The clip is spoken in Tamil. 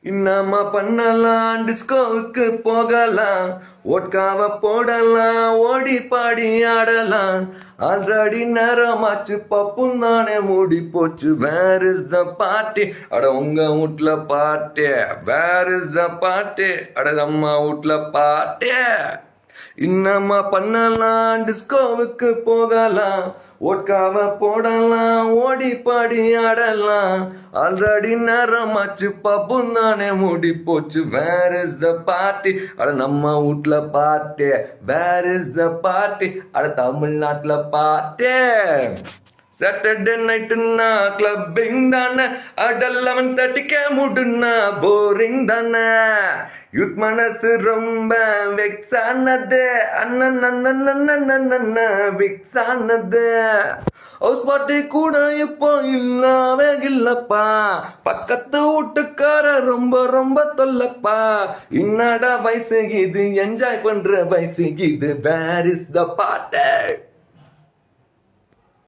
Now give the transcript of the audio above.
இன்னமா பண்ணலாம், டிஸ்கோவுக்கு போகலாம், ஓட்காவ போடலாம், ஓடி பாடி ஆடலாம். ஆல்ரெடி நேரமாச்சு, பப்பும் தானே மூடி போச்சு. Where is the party? அட உங்க வீட்ல party. Where is the party? அட அம்மா வீட்ல பார்ட்டி. இன்னமா பண்ணலாம், டிஸ்கோவுக்கு போகலாம், ஓட்காவ போடலாம், ஓடி பாடி ஆடலாம். ஆல்ரெடி நேரமாச்சு, பப்பும் தானே மூடி போச்சு. Where is the party? அட நம்ம வீட்ல party. Where is the party? அட தமிழ்நாட்டுல பார்ட்டி. சாட்டர்டே நைட்டுன்னா கிளப்பிங் தானே, அட 11:30 முடுனா போரிங் தானே. யூத் மனசு ரொம்ப வெக்ஸ் ஆனது, அண்ணன் விக்ஸ் ஆனது. ஹவுஸ் பார்ட்டி கூட இப்போ இல்லாவே இல்லப்பா, பக்கத்து வீட்டுக்கார ரொம்ப ரொம்ப தொல்லப்பா. என்னடா வயசு இது, என்ஜாய் பண்ற வயசு இது. Where is the party?